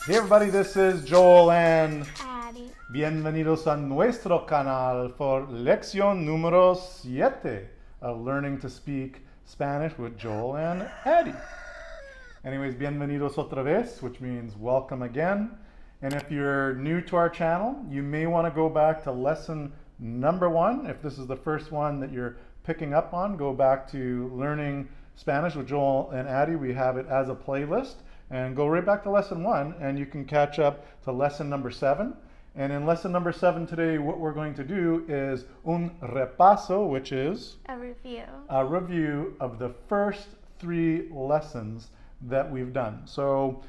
Hey everybody, this is Joel and Addie. bienvenidos a nuestro canal for lección número 7 of Learning to Speak Spanish with Joel and Addie. Anyways, bienvenidos otra vez, which means welcome again. And if you're new to our channel, you may want to go back to lesson number 1. If this is the first one that you're picking up on, go back to Learning Spanish with Joel and Addie. We have it as a playlist. And go right back to lesson 1 and you can catch up to lesson number 7. And in lesson number 7 today, what we're going to do is un repaso, which is A review. a review of the first 3 lessons that we've done. So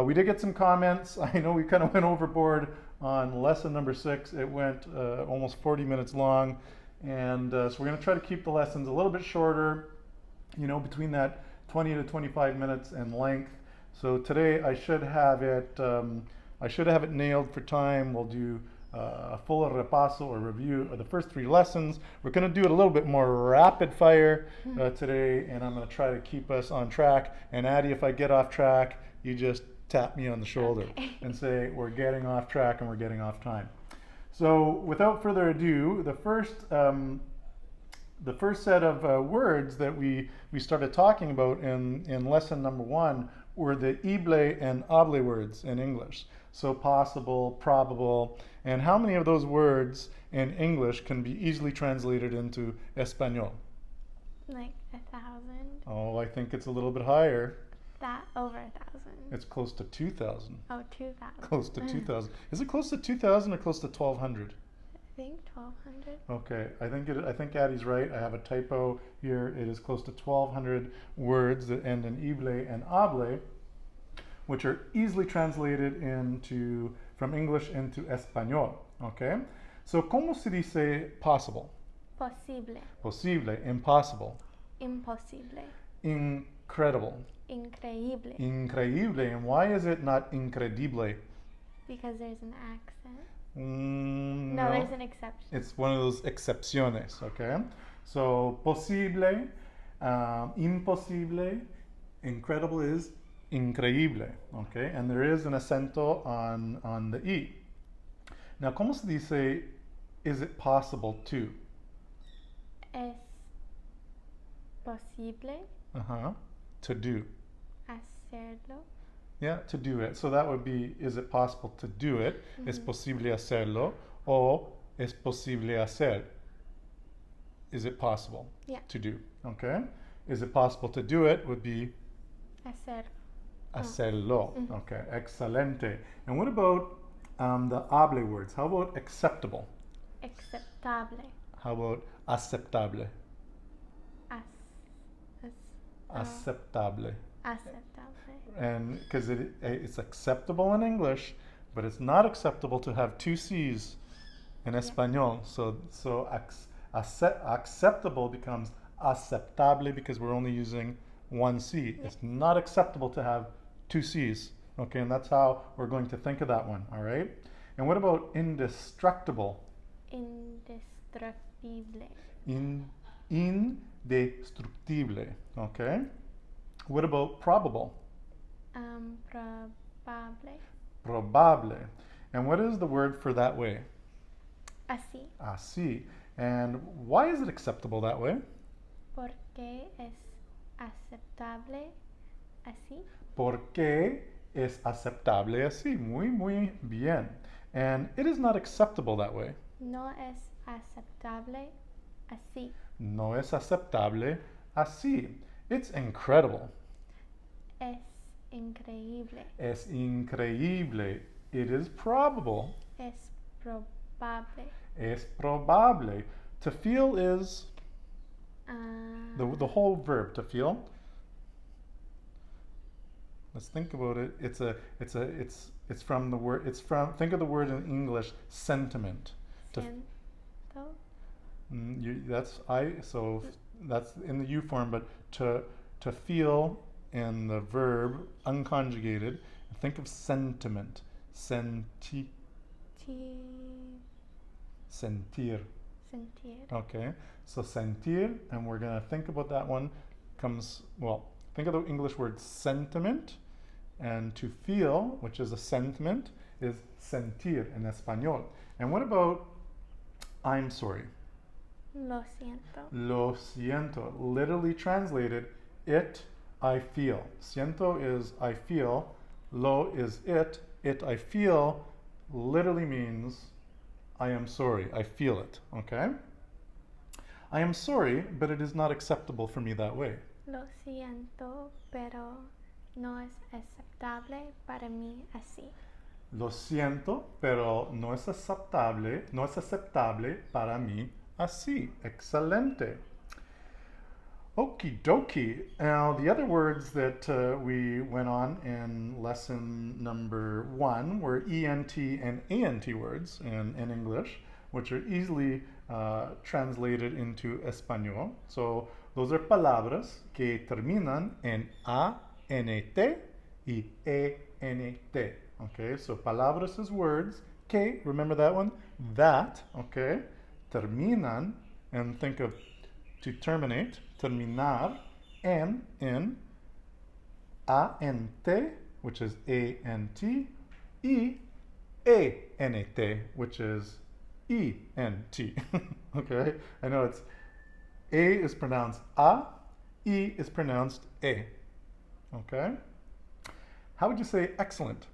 we did get some comments. I know we kind of went overboard on lesson number 6. It went almost 40 minutes long. And so we're going to try to keep the lessons a little bit shorter, you know, between that 20 to 25 minutes in length. So today I should have it nailed for time. We'll do a full repaso or review of the first 3 lessons. We're going to do it a little bit more rapid fire today, and I'm going to try to keep us on track. And Addie, if I get off track, you just tap me on the shoulder and say we're getting off track and we're getting off time. So without further ado, the first set of words that we started talking about in lesson number 1 were the ible and able words in English. So possible, probable, and how many of those words in English can be easily translated into Espanol? Like 1,000. Oh, I think it's a little bit higher. That over 1,000. It's close to 2,000. Oh, 2,000. Close to 2,000. Is it close to 2,000 or close to 1,200? I think 1,200. Okay, I think Addie's right. I have a typo here. It is close to 1,200 words that end in ible and able, which are easily translated from English into Español. Okay, so ¿cómo se dice possible? Posible. Posible, impossible. Imposible. Incredible. Increíble. Increíble. And why is it not incredible? Because there's an accent. No, there's an exception. It's one of those excepciones, okay? So, posible, imposible, incredible is increíble, okay? And there is an acento on the I. Now, ¿cómo se dice, is it possible to? Es posible To do. hacerlo. Yeah, to do it. So that would be, is it possible to do it? Es posible hacerlo. O es posible hacer. Is it possible to do? Okay. Is it possible to do it would be Hacer. hacerlo. Okay, excelente. And what about the able words? How about acceptable? Aceptable. How about aceptable? Aceptable. Aceptable. And because it's acceptable in English, but it's not acceptable to have 2 C's in Espanol. So acceptable becomes aceptable because we're only using 1 C. It's not acceptable to have 2 C's. Okay, and that's how we're going to think of that one. All right. And what about indestructible? Indestructible. Indestructible. Okay. What about probable? Probable. Probable. And what is the word for that way? Así. Así. And why is it acceptable that way? Porque es aceptable así. Porque es aceptable así. Muy, muy bien. And it is not acceptable that way. No es aceptable así. No es aceptable así. It's incredible. Es increíble. Es increíble. It is probable. Es probable. Es probable. To feel is the whole verb to feel. Let's think about it. It's from the word. Think of the word in English sentiment. Siento. So that's in the U form, but to feel in the verb unconjugated. Think of sentiment. Sentir. Sentir. Okay, so sentir, and we're gonna think about that one. Think of the English word sentiment, And to feel, which is a sentiment, is sentir in español. And what about I'm sorry? Lo siento. Lo siento. Literally translated, it, I feel. Siento is I feel. Lo is it. It, I feel, literally means I am sorry. I feel it. Okay? I am sorry, but it is not acceptable for me that way. Lo siento, pero no es aceptable para mí así. Lo siento, pero no es aceptable para mí así. Excelente. Okie dokie. Now, the other words that we went on in lesson number 1 were ENT and ANT words in English, which are easily translated into Español. So, those are palabras que terminan en ANT y ENT. Okay, so palabras is words. Que, remember that one? That, okay? Terminan, and think of to terminate, terminar, and in ANT, which is ANT, y ANT, which is ENT. Okay, I know it's A is pronounced A, E is pronounced E. Okay? How would you say excellent?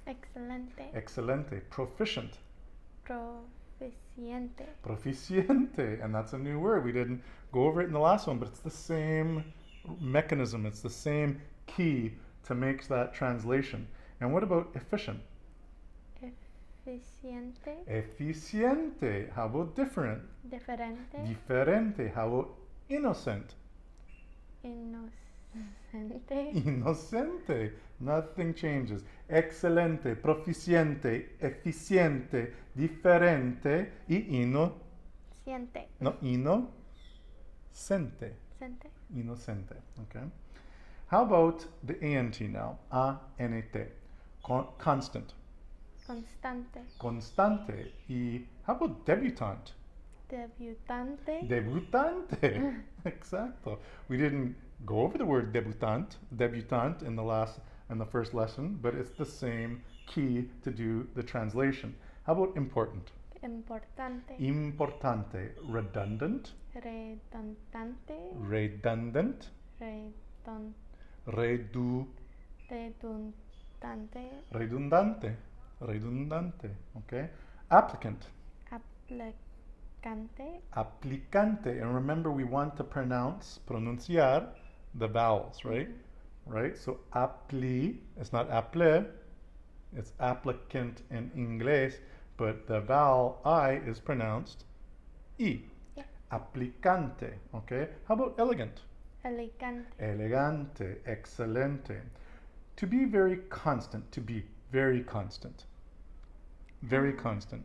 Excelente. Excelente. Proficient. Proficiente. Proficiente. And that's a new word. We didn't go over it in the last one, but it's the same mechanism. It's the same key to make that translation. And what about efficient? Eficiente. Eficiente. How about different? Diferente. Diferente. How about innocent? Inocente. Inocente. Nothing changes. Excelente, proficiente, eficiente, diferente y Siente. inocente. Sente. Inocente. Okay. How about the ANT now? A-N-T. Constant. Constante. Constante. Y how about debutante? Debutante. Debutante. Exacto. We didn't go over the word debutant in the first lesson, but it's the same key to do the translation. How about important? Importante. Importante. Redundant. Redundante. Redundant. Redu. Redundante. Redundante. Redundante. Okay. Applicant. Applicante. Applicante. And remember, we want to pronunciar the vowels, right? Right? So it's not apple, it's applicant in English, but the vowel I is pronounced E. Yeah. Applicante. Okay? How about elegant? Elegante. Elegante. Excelente. To be very constant. To be very constant. Very constant.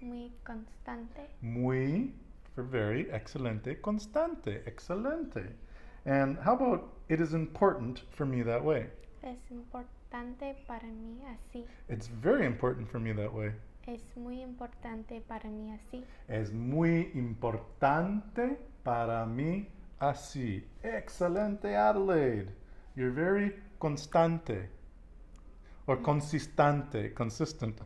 Muy constante. Muy for very. Excelente. Constante. Excelente. And how about it is important for me that way? Es importante para mí así. It's very important for me that way. Es muy importante para mí así. Es muy importante para mí así. Excelente, Adelaide. You're very constante. Or consistente. Consistent.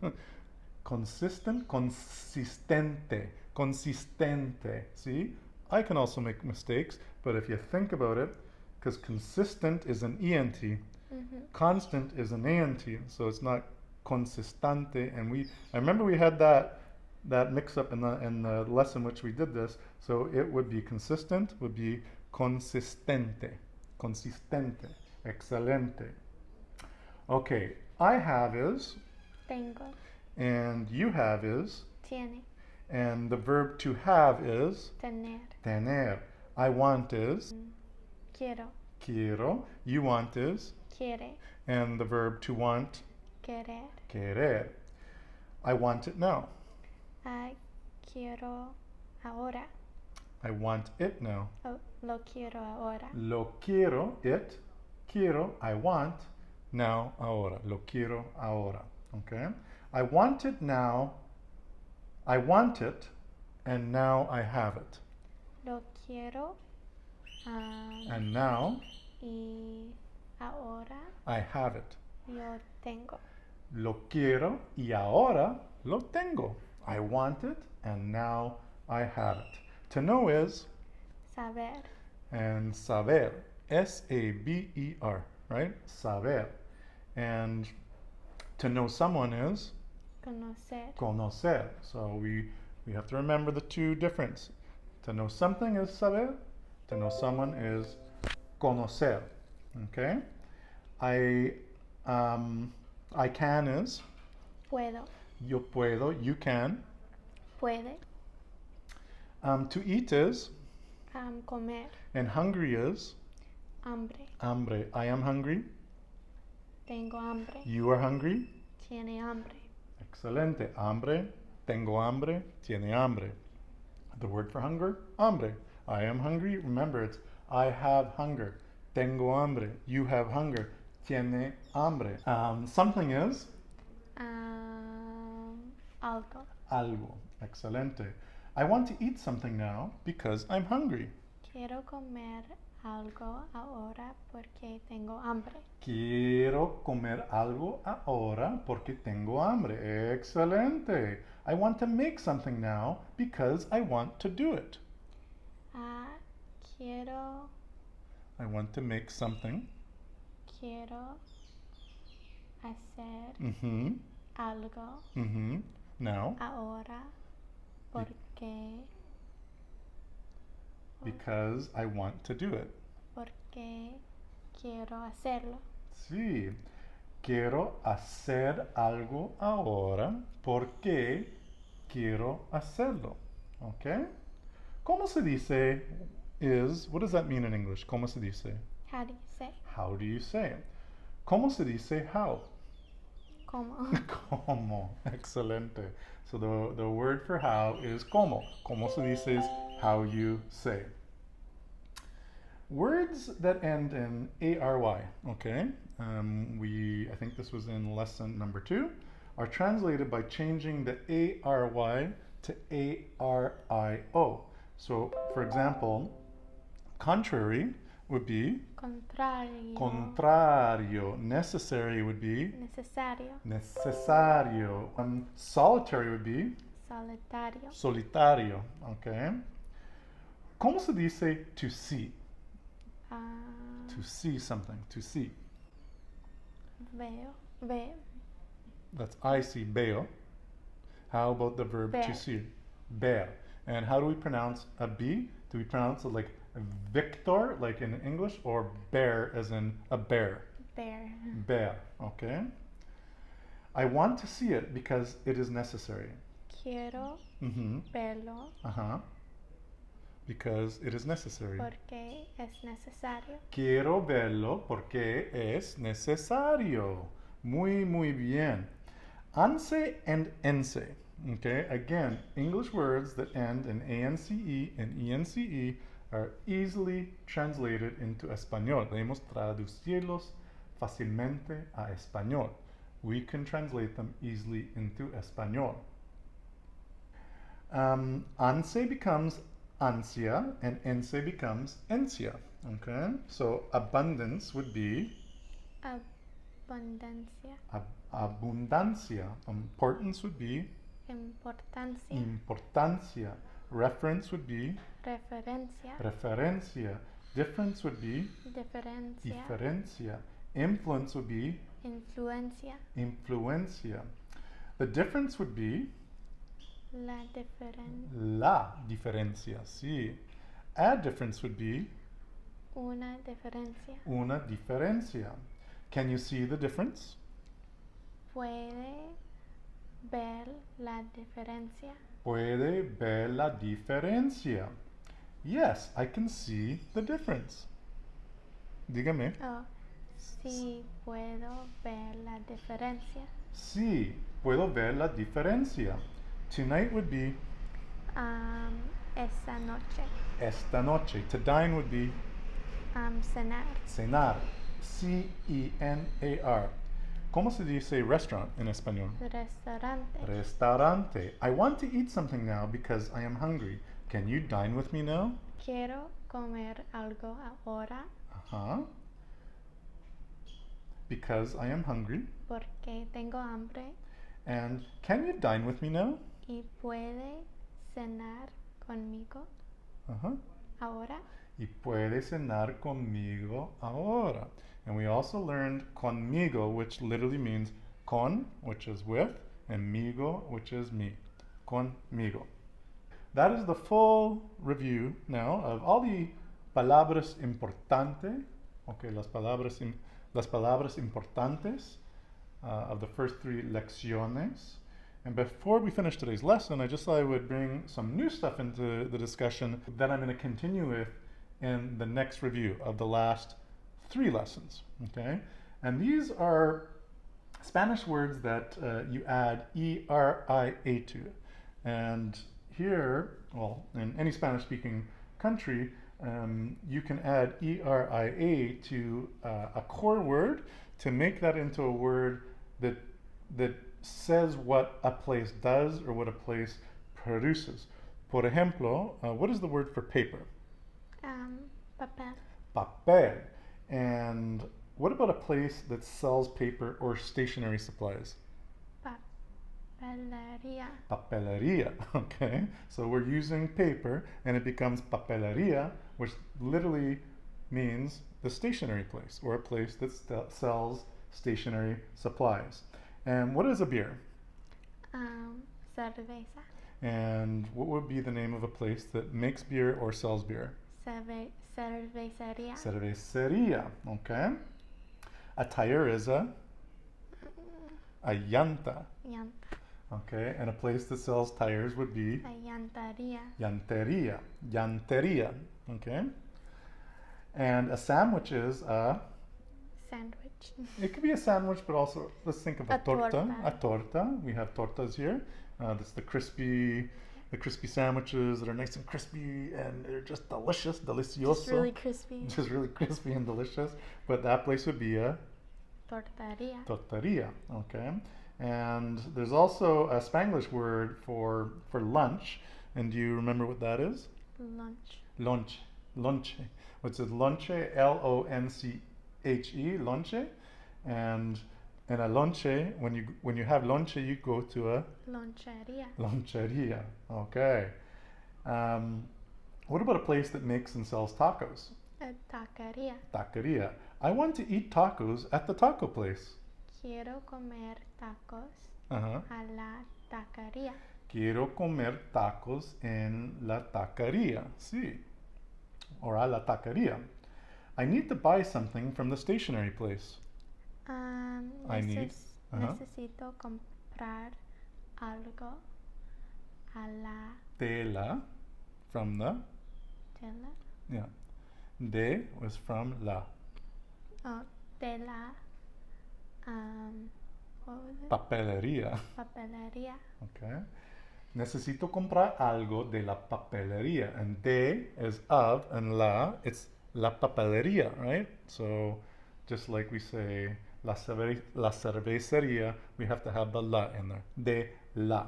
Consistent. Consistente. Consistente. See? I can also make mistakes, but if you think about it, because consistent is an ENT, constant is an ANT, so it's not consistente. And I remember we had that mix up in the lesson which we did this. So it would be consistent, would be consistente, consistente, excelente. Okay, I have is, Tengo. and you have is, Tiene. and the verb to have is Tener. tener. I want is Quiero. quiero. You want is, Quiere. and the verb to want, Querer. querer. I want it now. Quiero ahora. I want it now. Lo quiero ahora. Lo quiero, it. Quiero, I want. Now, ahora. Lo quiero ahora. Okay? I want it now. I want it, and now I have it. Lo quiero. And now Y ahora. I have it. Yo tengo. Lo quiero y ahora lo tengo. I want it and now I have it. To know is, Saber. and saber, S-A-B-E-R, right? Saber. And to know someone is Conocer. conocer. So we have to remember the two differences. To know something is saber. To know someone is conocer. Okay? I can is Puedo. yo puedo, you can. Puede. To eat is, Comer. and hungry is Hambre. hambre. I am hungry. Tengo hambre. You are hungry. Tiene hambre. Excelente. Hambre. Tengo hambre. Tiene hambre. The word for hunger, hambre. I am hungry. Remember, it's I have hunger. Tengo hambre. You have hunger. Tiene hambre. Something is Algo. algo. Excelente. I want to eat something now because I'm hungry. Quiero comer algo ahora porque tengo hambre. Quiero comer algo ahora porque tengo hambre. Excelente. I want to make something now because I want to do it. Quiero I want to make something. hacer Mm-hmm. algo Mm-hmm. Now, ahora porque because I want to do it. porque quiero hacerlo. Sí. Quiero hacer algo ahora porque quiero hacerlo. Okay? ¿Cómo se dice is, what does that mean in English? ¿Cómo se dice? How do you say? How do you say it? ¿Cómo se dice how? Como. Como. Excelente. So the word for how is como. Como se dice is how you say. Words that end in ARY, okay? I think this was in lesson number 2, are translated by changing the ARY to ARIO. So, for example, contrary would be Contrario. contrario. Necessary would be Necesario. necesario. Solitary would be Solitario. solitario, okay? ¿Cómo se dice to see? To see something, to see. Veo. That's I see, veo. How about the verb Ver. to see? Ver. And how do we pronounce a B? Do we pronounce it like Victor, like in English, or bear as in a bear? Bear. Bear, okay? I want to see it because it is necessary. Quiero Mm-hmm. verlo Uh-huh. Because it is necessary. porque es necesario. Quiero verlo porque es necesario. Muy bien. Anse and ense. Okay, again, English words that end in ance and ence are easily translated into español. Podemos traducirlos fácilmente a español. We can translate them easily into español. Anse becomes ansia and ense becomes ensia. Okay, so abundance would be Abundancia. abundancia. Importance would be Importancia. importancia. Reference would be Referencia. referencia. Difference would be Diferencia. diferencia. Influence would be Influencia. influencia. The difference would be La diferencia. la diferencia. Sí. A difference would be Una diferencia. una diferencia. Can you see the difference? Puede ver la diferencia. Puede ver la diferencia. Yes, I can see the difference. Dígame. Oh, sí puedo ver la diferencia. Sí, puedo ver la diferencia. Tonight would be Esta noche. esta noche. To dine would be Cenar. cenar. C-E-N-A-R. ¿Cómo se dice restaurant en español? Restaurante. Restaurante. I want to eat something now because I am hungry. Can you dine with me now? Quiero comer algo ahora. Uh-huh. because I am hungry. porque tengo hambre. And can you dine with me now? Y puede cenar conmigo Uh-huh. ahora. Y puede cenar conmigo ahora. And we also learned conmigo, which literally means con, which is with, and migo, which is me. Conmigo. That is the full review now of all the palabras importante, okay, las palabras importantes of the first 3 lecciones. And before we finish today's lesson, I just thought I would bring some new stuff into the discussion that I'm going to continue with in the next review of the last 3 lessons, okay? And these are Spanish words that you add E-R-I-A to. And here, well, in any Spanish-speaking country, you can add E-R-I-A to a core word to make that into a word that says what a place does or what a place produces. Por ejemplo, what is the word for paper? Papel. Papel. And what about a place that sells paper or stationery supplies? Papelería. Papelería, okay. So we're using paper and it becomes papelería, which literally means the stationery place or a place that sells stationery supplies. And what is a beer? Cerveza. And what would be the name of a place that makes beer or sells beer? Cervecería. Cervecería, okay. A tire is a llanta. Llanta. Okay, and a place that sells tires would be La llantería. llantería. Llantería, okay. And a sandwich is a Sandwich. it could be a sandwich, but also let's think of a torta. torta. A torta. We have tortas here. That's the crispy sandwiches that are nice and crispy and they're just delicious, delicioso. Just really crispy. Just really crispy and delicious. But that place would be a Tortería. torteria. Okay. And there's also a Spanglish word for lunch. And do you remember what that is? Lunch. Lonche. Lonche. What's it? Lonche. L-O-N-C-H-E. Lonche. And a lonche, when you have lonche, you go to a Lonchería. loncheria. Okay. What about a place that makes and sells tacos? A taquería. Taqueria. I want to eat tacos at the taco place. Quiero comer tacos Uh-huh. a la taquería. Quiero comer tacos en la taqueria. Sí. Or a la taqueria. I need to buy something from the stationery place. I need. Uh-huh. Necesito comprar algo a la Tela from the. tela. Yeah. De was from la. Oh, de la what was it? Papelería. Papelería. Okay. Necesito comprar algo de la papelería. And de is of, and la, it's la papelería, right? So just like we say la cervecería, we have to have the la in there. De la.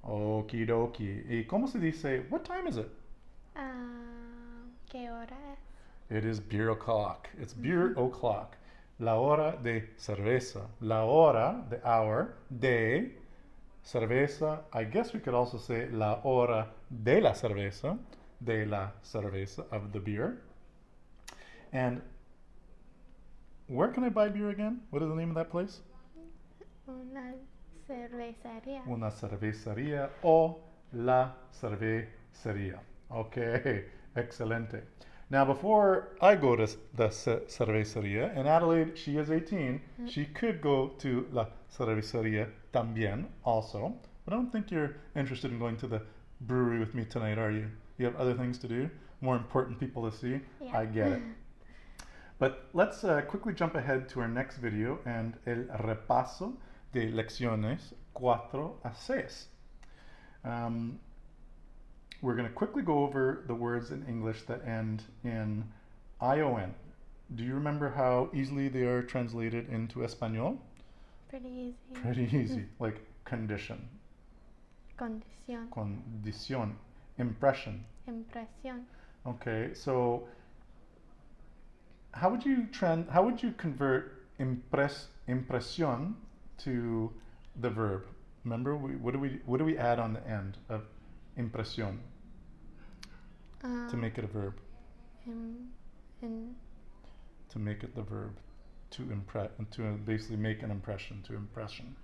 Okie dokie. ¿Y cómo se dice, what time is it? ¿Qué hora es? It is beer o'clock. It's beer o'clock. La hora de cerveza. La hora, the hour, de cerveza. I guess we could also say la hora de la cerveza. De la cerveza, of the beer. And where can I buy beer again? What is the name of that place? Una cervecería. Una cervecería o la cervecería. Okay, excelente. Now, before I go to the cervecería, and Adelaide, she is 18, she could go to la cervecería también also, but I don't think you're interested in going to the brewery with me tonight, are you? You have other things to do, more important people to see? Yeah. I get it. But let's quickly jump ahead to our next video and el repaso de lecciones 4 a 6. We're going to quickly go over the words in English that end in ION. Do you remember how easily they are translated into Espanol? Pretty easy. Pretty easy, like condition, Condición. condición, impression. Impresión. Okay, so how would you convert impresión to the verb. Remember, what do we add on the end of impresión to make it a verb? To make it the verb, to basically make an impression, to impression.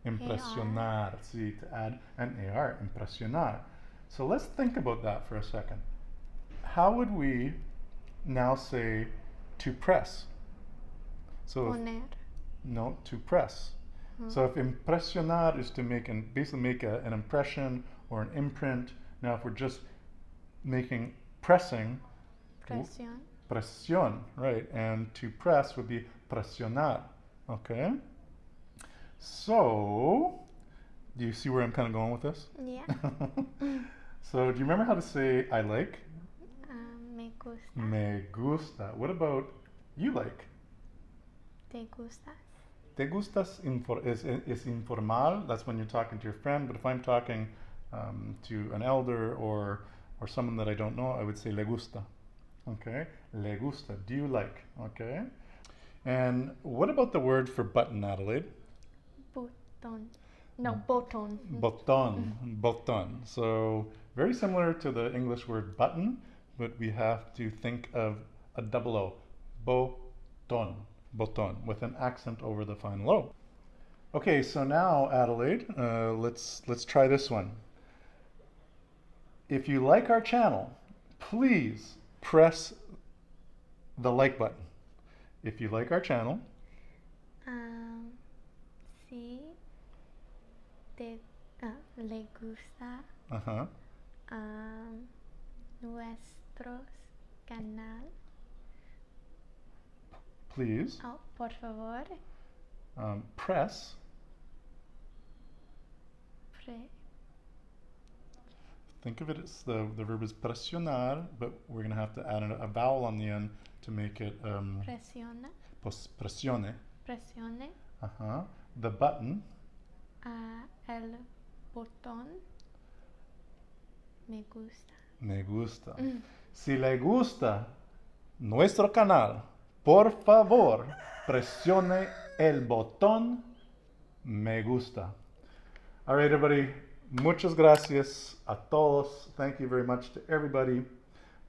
Impresionar, see, to add an AR, impresionar. So let's think about that for a second. How would we now say to press? So to press. So if impresionar is to basically make an impression or an imprint. Now if we're just making pressing, presión, right? And to press would be presionar, okay? So, do you see where I'm kind of going with this? Yeah. So, do you remember how to say I like? Me gusta. Me gusta. What about you like? Te gustas. Te gustas is informal. That's when you're talking to your friend. But if I'm talking to an elder or someone that I don't know, I would say le gusta. Okay? Le gusta. Do you like? Okay? And what about the word for button, Adelaide? Botón. No, botón. Botón. Botón. So very similar to the English word button, but we have to think of a double O. Botón. Botón, with an accent over the final O. Okay, so now Adelaide, let's try this one. If you like our channel, please press the like button. If you like our channel, Si le gusta nuestros canal. please Oh, por favor. press. Think of it as the verb is presionar, but we're going to have to add a vowel on the end to make it Presiona. Presione. Presione. The button. El botón. Me gusta. Me gusta. Si le gusta nuestro canal, por favor, presione el botón me gusta. All right, everybody. Muchas gracias a todos. Thank you very much to everybody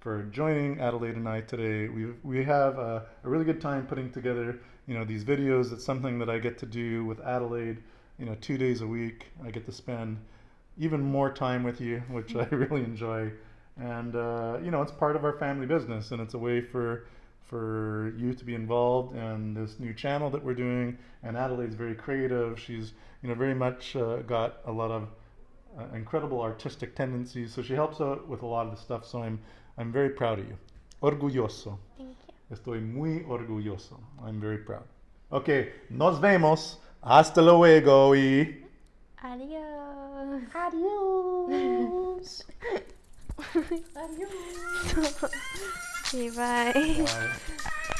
for joining Adelaide and I today. We have a really good time putting together, these videos. It's something that I get to do with Adelaide, 2 days a week. I get to spend even more time with you, which I really enjoy. And it's part of our family business, and it's a way for you to be involved in this new channel that we're doing. And Adelaide's very creative. She's very much got a lot of incredible artistic tendencies, so she helps out with a lot of the stuff. So I'm very proud of you. Orgulloso. Thank you. Estoy muy orgulloso. I'm very proud. Okay, nos vemos. Hasta luego y Adiós. adiós. Adiós. Okay, bye. Bye.